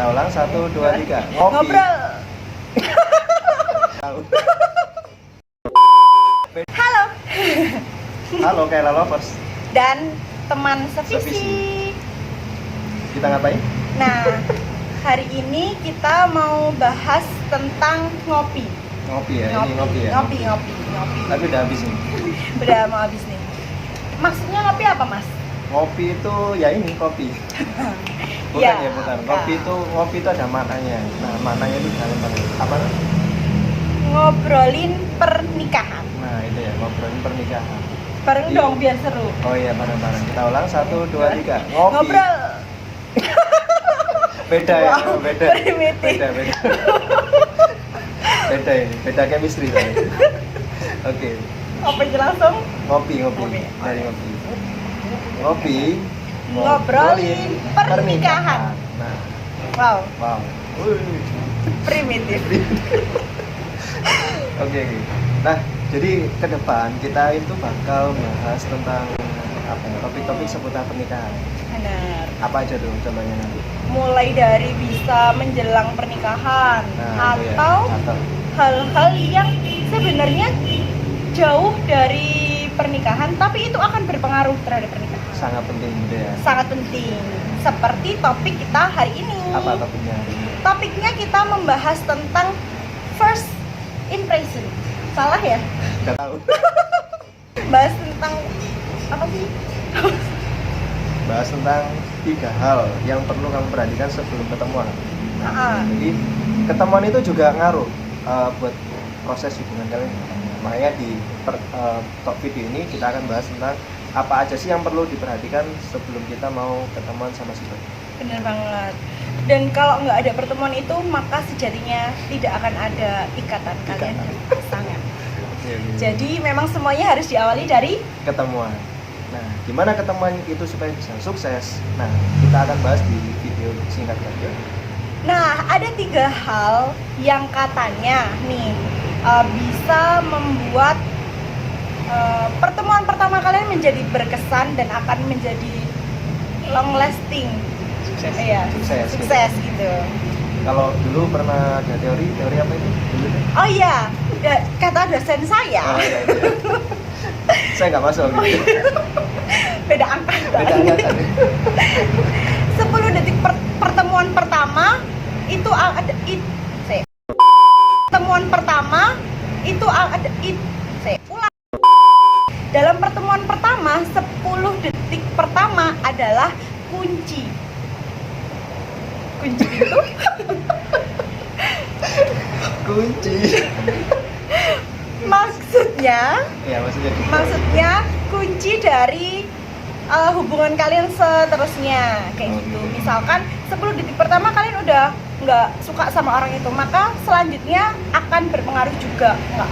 Kita ulang 1, 2, 3. Ngopi. Ngobrol. Halo. Halo Kayla Lovers. Dan teman Sevisi. sevisi. Kita ngapain? Nah, hari ini kita mau bahas tentang ngopi. Ngopi ya, ini ngopi ya. Ngopi. Tapi udah habis nih. Udah mau habis nih. Maksudnya ngopi apa, Mas? Ngopi itu ya ini kopi. Bukan Ya, ya, bukan. bukan. Ngopi itu ada maknanya. Nah, maknanya itu dalam apa? Ngobrolin pernikahan. Nah, itu ya, ngobrolin pernikahan. Bareng Iya. dong biar seru. Oh iya, bareng-bareng. Kita ulang 1, 2, 3. Ngopi. Ngobrol. Beda ya, Wow, beda. primitif. Beda. Beda ini, beda chemistry tadi. Oke. Apa aja langsung? Ngopi. Ngopi. Dari ngopi. Ngopi. Ngobrolin pernikahan. Nah, Wow, wow. Wih. primitif. Oke. Nah, jadi ke depan kita itu bakal bahas tentang apa ya, topik-topik seputar pernikahan. Benar. Apa aja tuh contohnya nanti? Mulai dari bisa menjelang pernikahan Nah, itu ya. atau Atau hal-hal yang sebenarnya jauh dari pernikahan tapi itu akan berpengaruh terhadap pernikahan. sangat penting gitu ya. Sangat penting. Seperti topik kita hari ini. Apa topiknya hari ini? Topiknya kita membahas tentang first impression. Salah ya? Nggak tahu. Bahas tentang apa sih? Bahas tentang 3 hal yang perlu kamu perhatikan sebelum ketemuan. Jadi ketemuan itu juga ngaruh buat proses hubungan kalian. Makanya di top video ini kita akan bahas tentang apa aja sih yang perlu diperhatikan sebelum kita mau ketemuan sama si Boy. Bener banget. Dan kalau nggak ada pertemuan itu maka sejatinya tidak akan ada ikatan kalian dan pasangan. Jadi memang semuanya harus diawali dari Ketemuan. Nah, gimana ketemuan itu supaya bisa sukses? Nah, kita akan bahas di video singkat saja. Nah, ada 3 hal yang katanya nih bisa membuat pertemuan pertama kalian menjadi berkesan dan akan menjadi long lasting. Iya, sukses gitu. Kalau dulu pernah ada teori apa itu? Dulu deh. Oh iya, kata dosen saya. Oh, iya. Saya nggak masuk gitu. Beda angkatan. Beda angkatan. 10 detik pertemuan pertama itu pertemuan pertama itu ulang. Dalam pertemuan pertama 10 detik pertama adalah kunci itu Kunci. maksudnya Ya, maksudnya gitu. maksudnya kunci dari hubungan kalian seterusnya kayak gitu. Misalkan 10 detik pertama kalian udah nggak suka sama orang itu, maka selanjutnya akan berpengaruh juga, nggak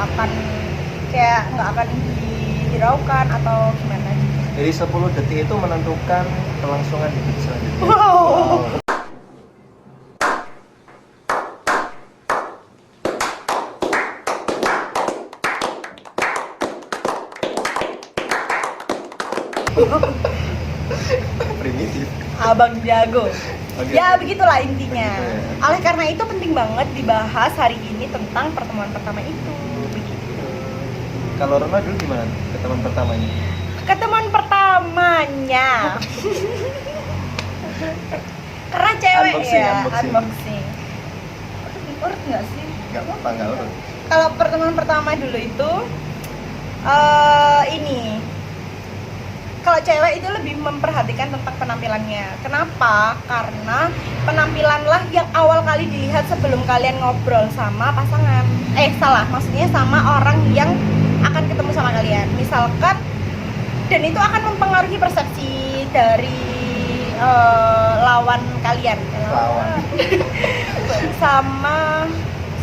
akan dihiraukan atau gimana gitu. Jadi 10 detik itu menentukan kelangsungan hidup selanjutnya. Wow. Primitif. Abang jago. Oke. Ya begitulah intinya. Begitu ya. Oleh karena itu penting banget dibahas hari ini tentang pertemuan pertama itu. Begitu. Kalau Rona dulu gimana ketemuan pertamanya? Ketemuan pertamanya. Karena cewek Unboxing, ya, unboxing. unboxing. Urut nggak sih? Nggak apa-apa, nggak urut. Kalau pertemuan pertama dulu itu ini. Kalau cewek itu lebih memperhatikan tentang penampilannya. Kenapa? Karena penampilanlah yang awal kali dilihat sebelum kalian ngobrol sama pasangan. Maksudnya sama orang yang akan ketemu sama kalian. Misalkan, dan itu akan mempengaruhi persepsi dari lawan kalian. Lawan. Sama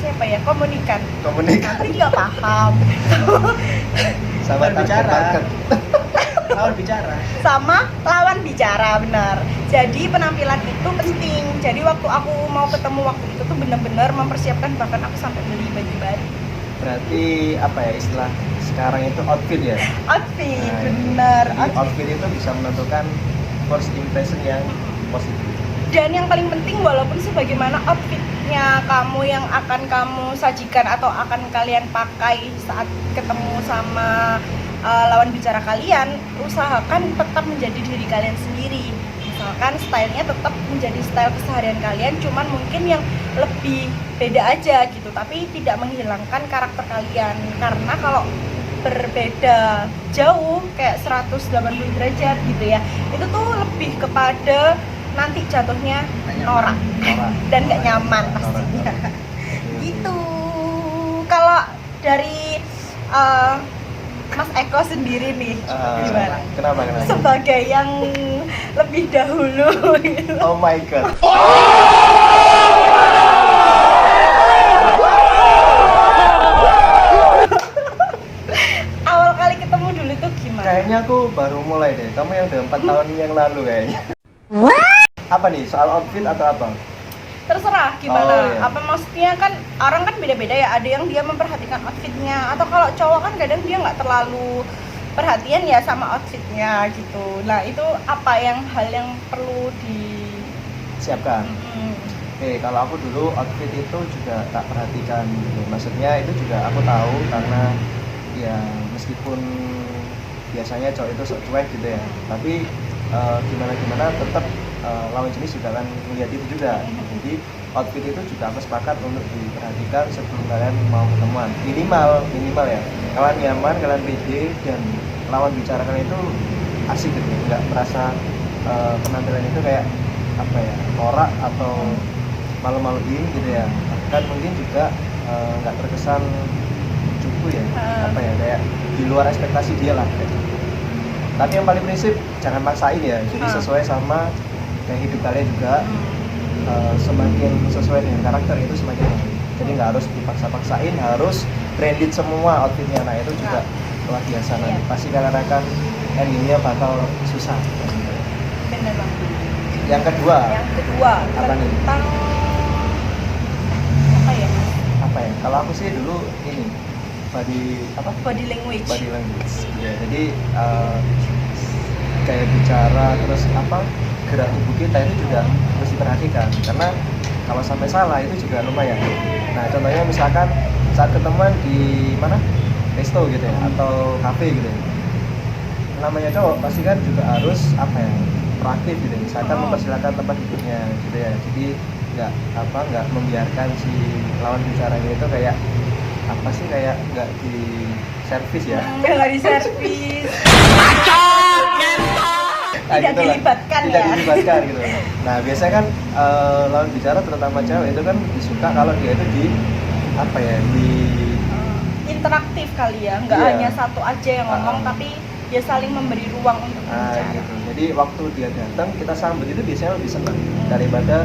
siapa ya? Komunikan. Komunikasi. Nggak paham. Sama Berbicara. target. Lawan bicara. Sama lawan bicara, benar. Jadi penampilan itu penting. Jadi waktu aku mau ketemu waktu itu tuh benar-benar mempersiapkan, bahkan aku sampai beli baju baru. Berarti apa ya istilah sekarang itu outfit ya? Outfit, Nah, bener. Jadi outfit itu bisa menentukan first impression yang positif. Dan yang paling penting, walaupun sebagaimana outfitnya kamu yang akan kamu sajikan atau akan kalian pakai saat ketemu sama lawan bicara kalian, usahakan tetap menjadi diri kalian sendiri. Misalkan stylenya tetap menjadi style keseharian kalian, cuman mungkin yang lebih beda aja gitu, tapi tidak menghilangkan karakter kalian. Karena kalau berbeda jauh kayak 180 derajat gitu ya, itu tuh lebih kepada nanti jatuhnya norak dan gak nyaman pastinya. Gitu. Kalau dari Mas Eko sendiri nih, gimana? Kenapa? Sebagai yang lebih dahulu gitu. Oh my god. Awal kali ketemu dulu tuh gimana? Kayaknya aku baru mulai deh. Kamu yang udah 4 tahun yang lalu kayaknya. Apa nih? Soal outfit atau apa? Terserah gimana. Oh, iya. Apa maksudnya kan orang kan beda-beda ya. Ada yang dia memperhatikan outfitnya, atau kalau cowok kan kadang dia nggak terlalu perhatian ya sama outfitnya gitu. Nah itu apa hal yang perlu Siapkan. Mm-mm. Oke, kalau aku dulu outfit itu juga tak perhatikan gitu. Maksudnya itu juga aku tahu karena ya meskipun biasanya cowok itu sok cuek gitu ya, tapi gimana tetap lawan jenis juga akan melihat itu juga. Jadi outfit itu juga aku sepakat untuk diperhatikan sebelum kalian mau ketemuan. Minimal ya, kalian nyaman, kalian pede, dan lawan bicara kalian itu asik gitu, nggak merasa penampilan itu kayak apa ya, norak atau malu-maluin gitu ya. Kan mungkin juga nggak terkesan cupu ya, apa ya, kayak di luar ekspektasi dia lah kayak gitu. Tapi yang paling prinsip jangan maksain ya, jadi sesuai sama gaya hidup kalian juga. Semakin sesuai dengan karakter itu semakin baik. Jadi nggak harus dipaksa-paksain harus branded semua outfitnya. Nah itu juga luar biasa, nanti pasti kalian akan endingnya bakal susah. Bener banget. Yang kedua apa nih? Tentang apa ya? Kalau aku sih dulu ini Body language. Ya, jadi kayak bicara terus gerak tubuh kita itu juga harus diperhatikan, karena kalau sampai salah itu juga lumayan. Nah contohnya misalkan saat ketemuan di mana, resto gitu ya, atau kafe gitu ya, namanya cowok pasti kan juga harus proaktif gitu, misalkan mempersilakan tempat duduknya gitu ya. Jadi nggak membiarkan si lawan bicaranya itu kayak nggak di servis ya. Nggak di servis. Tidak dilibatkan gitu. Nah biasanya kan lawan bicara terutama cewek itu kan disuka kalau dia itu di interaktif kali ya, nggak hanya satu aja yang ngomong, tapi dia saling memberi ruang untuk bicara. Gitu. Jadi waktu dia datang kita sambut itu biasanya lebih senang daripada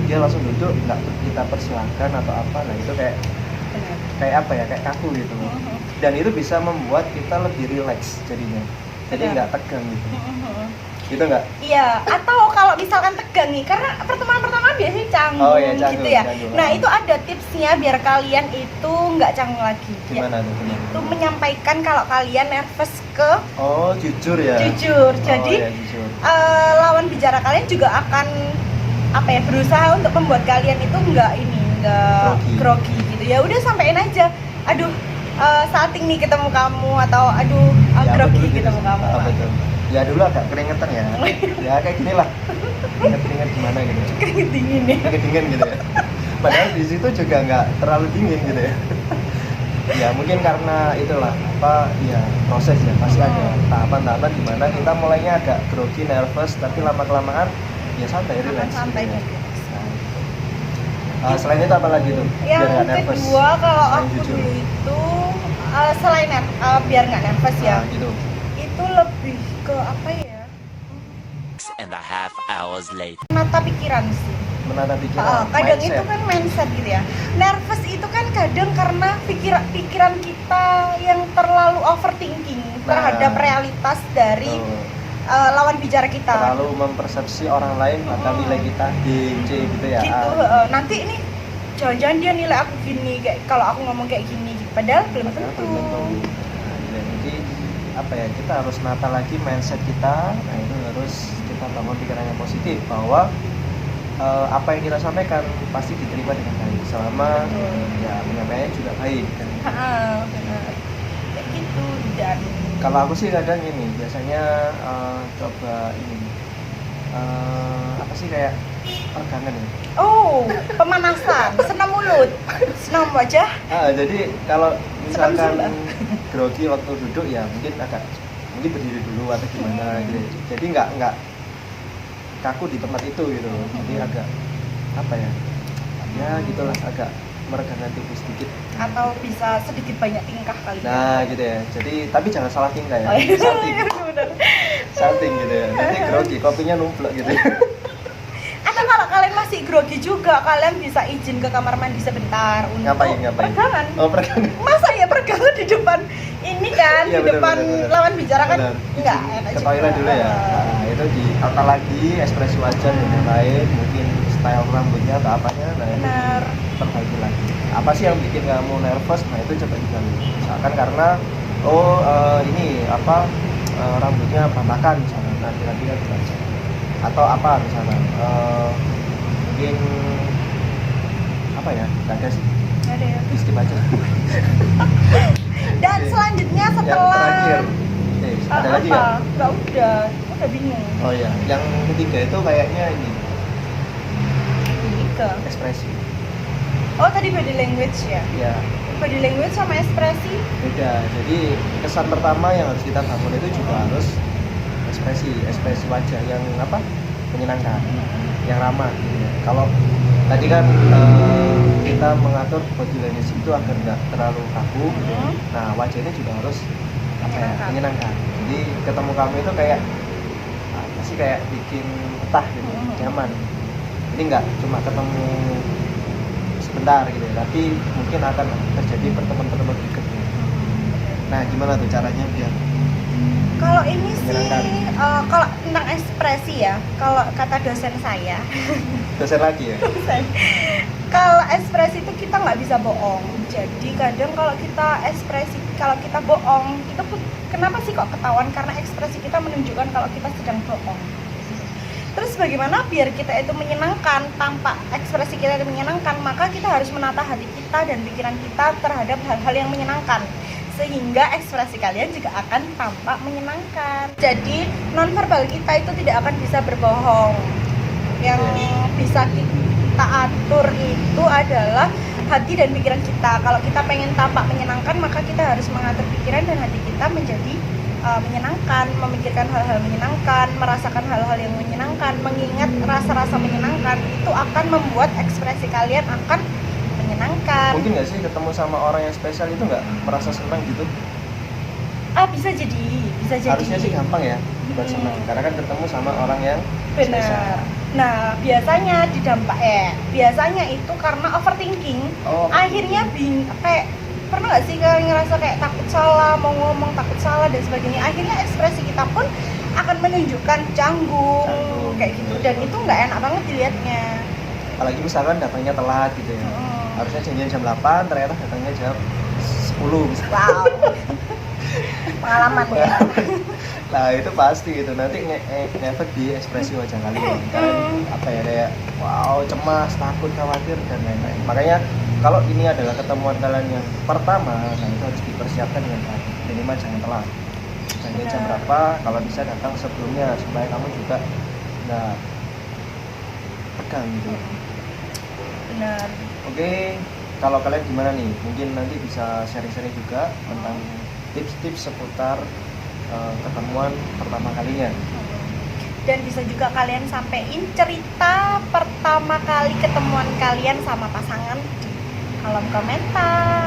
dia langsung duduk nggak kita persilahkan atau apa. Nah itu kayak kaku gitu. Dan itu bisa membuat kita lebih rileks jadinya. Jadi nggak tegang gitu. Gitu nggak? Iya, atau kalau misalkan tegang nih, karena pertemuan pertama biasanya canggung, gitu ya. Nah itu ada tipsnya biar kalian itu nggak canggung lagi. Gimana ya? tuh? Itu menyampaikan kalau kalian nervous ke. Oh jujur ya. Jujur. Jadi jujur. Lawan bicara kalian juga akan berusaha untuk membuat kalian itu nggak grogi gitu. Ya udah sampein aja. Aduh. Salting nih ketemu kamu, atau grogi ketemu kamu. Betul. Ya dulu agak keringetan ya. Ya kayak gini lah. Keringet gimana gitu. Keringet dingin gitu ya. Padahal di situ juga nggak terlalu dingin gitu ya. Ya mungkin karena itulah proses ya, pasti ada tahapan-tahapan di mana kita mulainya agak grogi, nervous, tapi lama-kelamaan ya santai, relax. Gitu ya. Selain itu apa lagi tuh? Yang kedua kalau aku dulu itu selain biar nggak nervous ya, gitu. Itu lebih ke menata pikiran sih. Kadang mindset. Itu kan mindset gitu ya. Nervous itu kan kadang karena pikiran kita yang terlalu overthinking terhadap realitas dari lawan bicara kita. Terlalu mempersepsi orang lain bakal nilai kita D, C gitu ya. Gitu. Nanti ini jangan-jangan dia nilai aku gini, kayak kalau aku ngomong kayak gini, padahal belum tentu. Jadi apa ya, kita harus nata lagi mindset kita. Nah itu harus kita bangun pikiran yang positif bahwa apa yang kita sampaikan pasti diterima dengan baik selama ya penyampaiannya juga baik kan. Benar kayak gitu. Dan Kalau aku sih kadang ini biasanya coba ini apa sih kayak peregangan ya. Pemanasan, senam mulut, senam wajah. Jadi kalau misalkan Senam grogi waktu duduk ya mungkin berdiri dulu atau gimana gitu. Jadi nggak kaku di tempat itu gitu. Jadi agak apa ya? Ya gitulah, agak meregangkan tubuh sedikit. Atau bisa sedikit banyak tingkah kali. Nah gitu ya. Jadi tapi jangan salah tingkah ya. Iya, Salting. benar. Salting gitu ya. Nanti grogi, kopinya numplek gitu. Atau kalau kalian masih grogi juga, kalian bisa izin ke kamar mandi sebentar untuk Ngapain? peregangan. Peregangan. Masa ya peregangan di depan ini kan, Iya, di depan benar. lawan bicara kan Benar. enggak Izin enak ke juga. toilet dulu ya. Nah, itu ditata lagi ekspresi wajah yang lain, mungkin style rambutnya atau apanya. Nah, itu Benar. perbaiki lagi. Apa sih yang bikin kamu nervous? Nah, itu coba digali. Misalkan karena ini apa rambutnya berantakan misalnya. Nah, kira-kira dibaca. Atau apa misalnya? Mungkin apa ya? Nggak ada sih. Nggak ada ya. Di skip aja. Dan Oke. selanjutnya Yang setelah terakhir. Ada lagi apa? nggak? Nggak udah bingung. Oh iya, yang ketiga itu kayaknya ini Gitu. ekspresi. Oh tadi body language ya. Ya, Body language sama ekspresi. beda. Jadi kesan pertama yang harus kita bangun itu juga harus ekspresi wajah yang apa? Menyenangkan, yang ramah gitu ya. Kalau tadi kan kita mengatur body language itu agar nggak terlalu kaku gitu ya. Nah, wajah ini juga harus apa ya? Menyenangkan. Jadi ketemu kamu itu kayak apa sih, kayak bikin betah gitu, nyaman. Jadi nggak cuma ketemu sebentar gitu ya, tapi mungkin akan terjadi pertemuan-pertemuan berikutnya. Nah, gimana tuh caranya biar Kalau ini sih, Menyenangkan. kalau tentang ekspresi ya, kalau kata dosen saya, dosen lagi ya? kalau ekspresi itu kita nggak bisa bohong. Jadi kadang kalau kita bohong, itu kenapa sih kok ketahuan? Karena ekspresi kita menunjukkan kalau kita sedang bohong. Terus bagaimana biar kita itu menyenangkan, tanpa ekspresi kita itu menyenangkan, maka kita harus menata hati kita dan pikiran kita terhadap hal-hal yang menyenangkan, sehingga ekspresi kalian juga akan tampak menyenangkan. Jadi nonverbal kita itu tidak akan bisa berbohong. Yang bisa kita atur itu adalah hati dan pikiran kita. Kalau kita pengen tampak menyenangkan, maka kita harus mengatur pikiran dan hati kita menjadi menyenangkan, memikirkan hal-hal menyenangkan, merasakan hal-hal yang menyenangkan, mengingat rasa-rasa menyenangkan. Itu akan membuat ekspresi kalian akan menyenangkan. Mungkin nggak sih ketemu sama orang yang spesial itu nggak merasa senang gitu? Bisa jadi. Harusnya sih gampang ya buat senang, karena kan ketemu sama orang yang spesial. Benar. Nah, biasanya itu karena overthinking. Akhirnya kayak pernah nggak sih kalian ngerasa kayak takut salah, mau ngomong takut salah dan sebagainya. Akhirnya ekspresi kita pun akan menunjukkan canggung kayak gitu, dan itu nggak enak banget dilihatnya. Apalagi misalkan datangnya telat gitu ya. Harusnya janjian jam 8, ternyata datangnya jam 10 misalnya. Wow. Pengalaman ya. Nah itu pasti gitu, nanti ngefek di ekspresi wajah kalian. Kalian apa ya, kayak wow, cemas, takut, khawatir dan lain-lain. Makanya kalau ini adalah ketemuan kalian yang pertama, nah itu harus dipersiapkan dengan baik. Minimal jangan telat. Jangan jam berapa, kalau bisa datang sebelumnya supaya kamu juga nggak tegang gitu. Benar. Oke, kalau kalian gimana nih? Mungkin nanti bisa sharing-sharing juga tentang tips-tips seputar ketemuan pertama kalinya. Dan bisa juga kalian sampein cerita pertama kali ketemuan kalian sama pasangan di kolom komentar.